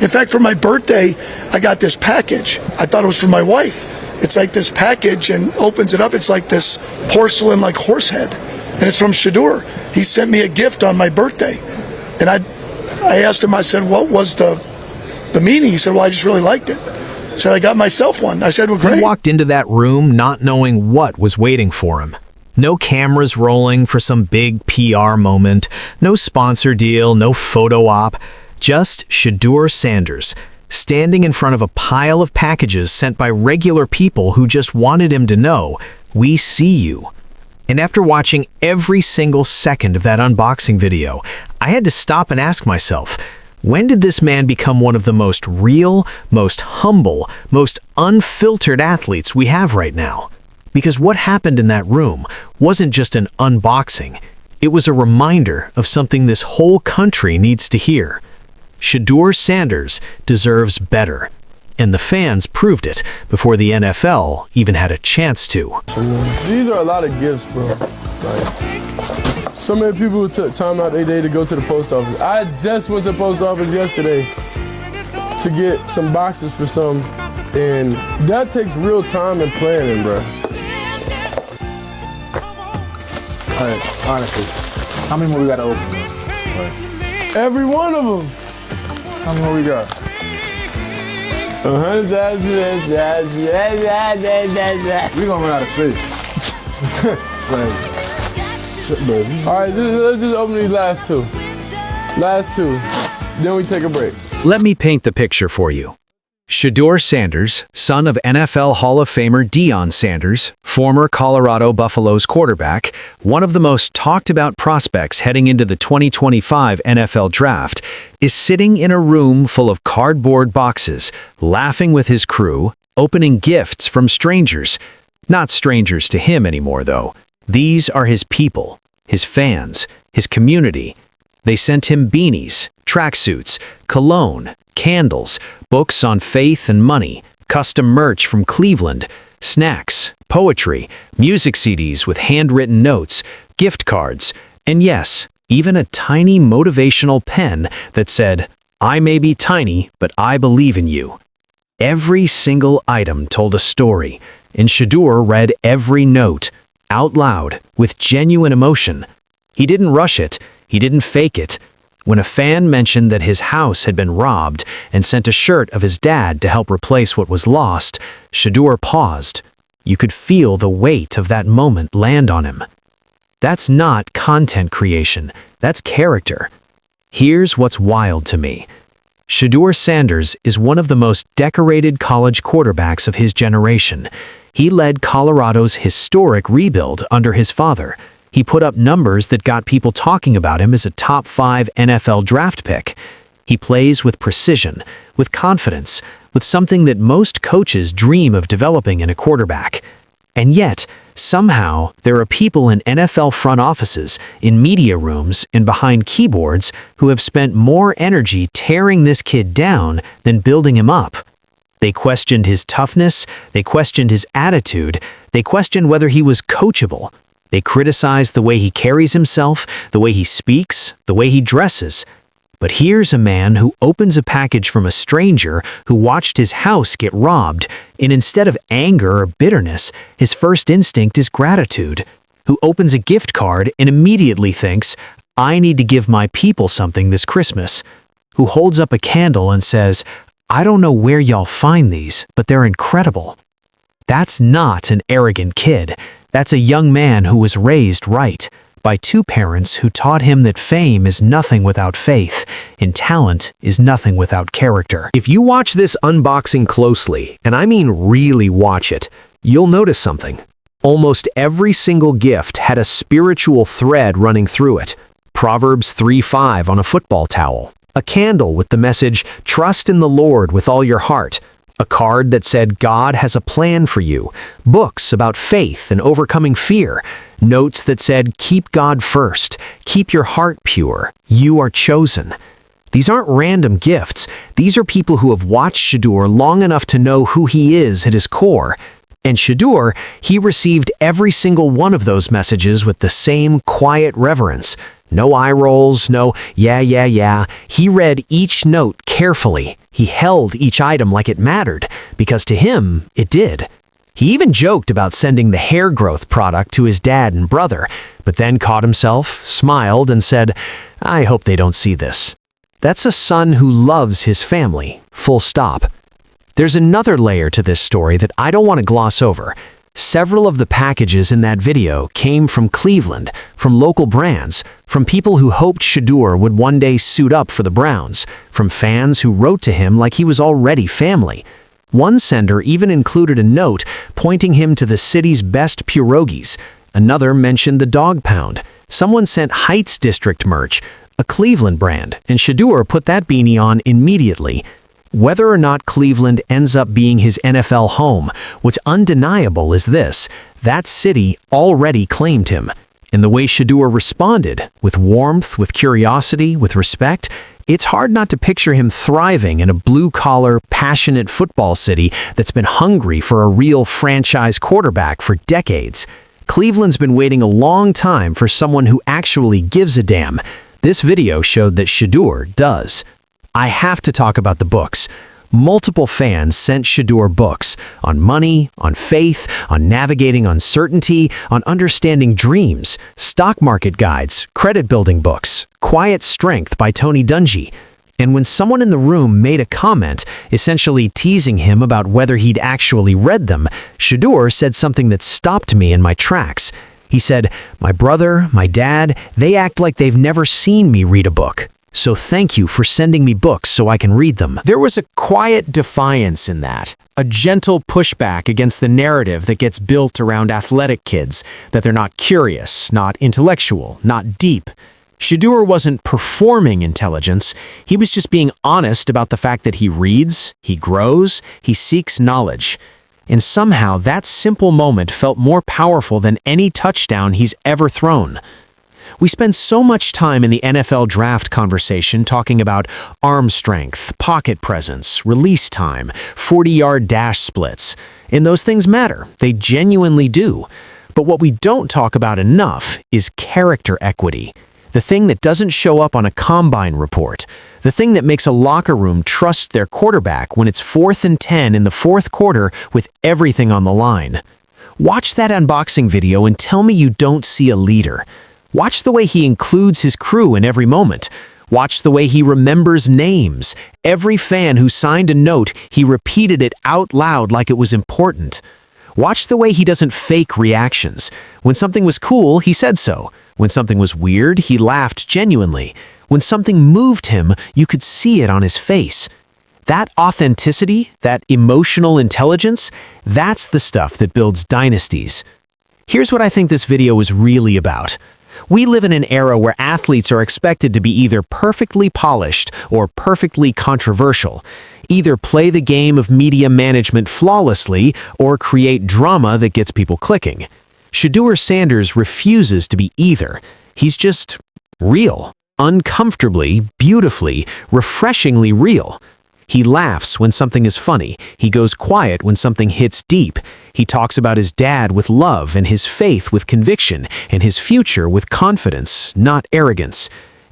In fact, for my birthday, I got this package. I thought it was for my wife. It's like this package, and opens it up. It's like this porcelain, like horse head. And it's from Shedeur. He sent me a gift on my birthday. And I asked him, I said, what was the meaning? He said, well, I just really liked it. He said, I got myself one. I said, well, great. He walked into that room not knowing what was waiting for him. No cameras rolling for some big PR moment, no sponsor deal, no photo op, just Shedeur Sanders, standing in front of a pile of packages sent by regular people who just wanted him to know, we see you. And after watching every single second of that unboxing video, I had to stop and ask myself, when did this man become one of the most real, most humble, most unfiltered athletes we have right now? Because what happened in that room wasn't just an unboxing, it was a reminder of something this whole country needs to hear. Shedeur Sanders deserves better. And the fans proved it before the NFL even had a chance to. These are a lot of gifts, bro. Like, so many people took time out their day to go to the post office. I just went to the post office yesterday to get some boxes for some, and that takes real time and planning, bro. All right, honestly, how many more we gotta open? Right. Every one of them. How many more we got? We gonna run out of space. All right, let's just open these last two. Then we take a break. Let me paint the picture for you. Shedeur Sanders, son of NFL Hall of Famer Deion Sanders, former Colorado Buffaloes quarterback, one of the most talked about prospects heading into the 2025 NFL Draft, is sitting in a room full of cardboard boxes, laughing with his crew, opening gifts from strangers. Not strangers to him anymore, though. These are his people, his fans, his community. They sent him beanies, tracksuits, cologne, candles, books on faith and money, custom merch from Cleveland, snacks, poetry, music CDs with handwritten notes, gift cards, and yes, even a tiny motivational pen that said, I may be tiny, but I believe in you. Every single item told a story, and Shedeur read every note, out loud, with genuine emotion. He didn't rush it, he didn't fake it. When a fan mentioned that his house had been robbed and sent a shirt of his dad to help replace what was lost, Shedeur paused. You could feel the weight of that moment land on him. That's not content creation, that's character. Here's what's wild to me. Shedeur Sanders is one of the most decorated college quarterbacks of his generation. He led Colorado's historic rebuild under his father. He put up numbers that got people talking about him as a top 5 NFL draft pick. He plays with precision, with confidence, with something that most coaches dream of developing in a quarterback. And yet, somehow, there are people in NFL front offices, in media rooms, and behind keyboards who have spent more energy tearing this kid down than building him up. They questioned his toughness, they questioned his attitude, they questioned whether he was coachable. They criticized the way he carries himself, the way he speaks, the way he dresses. But here's a man who opens a package from a stranger who watched his house get robbed, and instead of anger or bitterness, his first instinct is gratitude. Who opens a gift card and immediately thinks, I need to give my people something this Christmas. Who holds up a candle and says, I don't know where y'all find these, but they're incredible. That's not an arrogant kid. That's a young man who was raised right, by 2 parents who taught him that fame is nothing without faith, and talent is nothing without character. If you watch this unboxing closely, and I mean really watch it, you'll notice something. Almost every single gift had a spiritual thread running through it. Proverbs 3:5 on a football towel. A candle with the message, trust in the Lord with all your heart. A card that said God has a plan for you, books about faith and overcoming fear, notes that said keep God first, keep your heart pure, you are chosen. These aren't random gifts, these are people who have watched Shedeur long enough to know who he is at his core. And Shedeur, he received every single one of those messages with the same quiet reverence. No eye rolls, no yeah. He read each note carefully. He held each item like it mattered, because to him, it did. He even joked about sending the hair growth product to his dad and brother, but then caught himself, smiled, and said, "I hope they don't see this." That's a son who loves his family, full stop. There's another layer to this story that I don't want to gloss over. Several of the packages in that video came from Cleveland, from local brands, from people who hoped Shedeur would one day suit up for the Browns, from fans who wrote to him like he was already family. One sender even included a note pointing him to the city's best pierogies. Another mentioned the Dog Pound. Someone sent Heights District merch, a Cleveland brand, and Shedeur put that beanie on immediately. Whether or not Cleveland ends up being his NFL home, what's undeniable is this: that city already claimed him. And the way Shedeur responded, with warmth, with curiosity, with respect, it's hard not to picture him thriving in a blue-collar, passionate football city that's been hungry for a real franchise quarterback for decades. Cleveland's been waiting a long time for someone who actually gives a damn. This video showed that Shedeur does. I have to talk about the books. Multiple fans sent Shedeur books on money, on faith, on navigating uncertainty, on understanding dreams, stock market guides, credit building books, Quiet Strength by Tony Dungy. And when someone in the room made a comment, essentially teasing him about whether he'd actually read them, Shedeur said something that stopped me in my tracks. He said, "My brother, my dad, they act like they've never seen me read a book. So thank you for sending me books so I can read them." There was a quiet defiance in that, a gentle pushback against the narrative that gets built around athletic kids, that they're not curious, not intellectual, not deep. Shedeur wasn't performing intelligence, he was just being honest about the fact that he reads, he grows, he seeks knowledge. And somehow that simple moment felt more powerful than any touchdown he's ever thrown. We spend so much time in the NFL draft conversation talking about arm strength, pocket presence, release time, 40-yard dash splits. And those things matter. They genuinely do. But what we don't talk about enough is character equity. The thing that doesn't show up on a combine report. The thing that makes a locker room trust their quarterback when it's 4th and 10 in the fourth quarter with everything on the line. Watch that unboxing video and tell me you don't see a leader. Watch the way he includes his crew in every moment. Watch the way he remembers names. Every fan who signed a note, he repeated it out loud like it was important. Watch the way he doesn't fake reactions. When something was cool, he said so. When something was weird, he laughed genuinely. When something moved him, you could see it on his face. That authenticity, that emotional intelligence, that's the stuff that builds dynasties. Here's what I think this video is really about. We live in an era where athletes are expected to be either perfectly polished or perfectly controversial, either play the game of media management flawlessly or create drama that gets people clicking. Shedeur Sanders refuses to be either. He's just real, uncomfortably, beautifully, refreshingly real. He laughs when something is funny. He goes quiet when something hits deep. He talks about his dad with love and his faith with conviction and his future with confidence, not arrogance.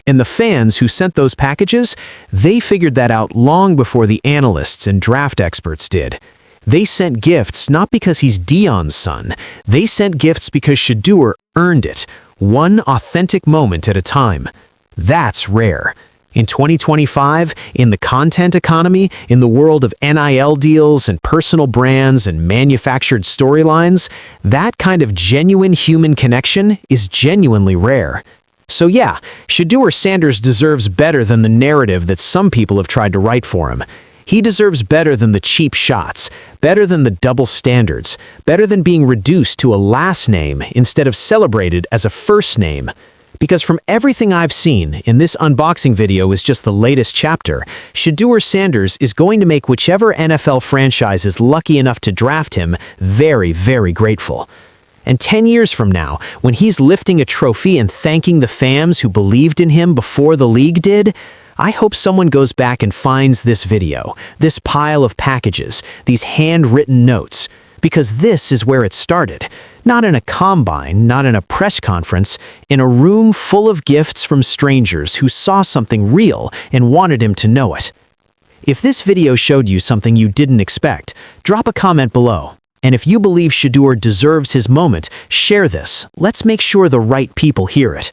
And the fans who sent those packages, they figured that out long before the analysts and draft experts did. They sent gifts not because he's Dion's son. They sent gifts because Shedeur earned it, one authentic moment at a time. That's rare. In 2025, in the content economy, in the world of NIL deals and personal brands and manufactured storylines, that kind of genuine human connection is genuinely rare. So yeah, Shedeur Sanders deserves better than the narrative that some people have tried to write for him. He deserves better than the cheap shots, better than the double standards, better than being reduced to a last name instead of celebrated as a first name. Because from everything I've seen, and this unboxing video is just the latest chapter, Shedeur Sanders is going to make whichever NFL franchise is lucky enough to draft him very, very grateful. And 10 years from now, when he's lifting a trophy and thanking the fans who believed in him before the league did, I hope someone goes back and finds this video, this pile of packages, these handwritten notes. Because this is where it started. Not in a combine, not in a press conference, in a room full of gifts from strangers who saw something real and wanted him to know it. If this video showed you something you didn't expect, drop a comment below. And if you believe Shedeur deserves his moment, share this. Let's make sure the right people hear it.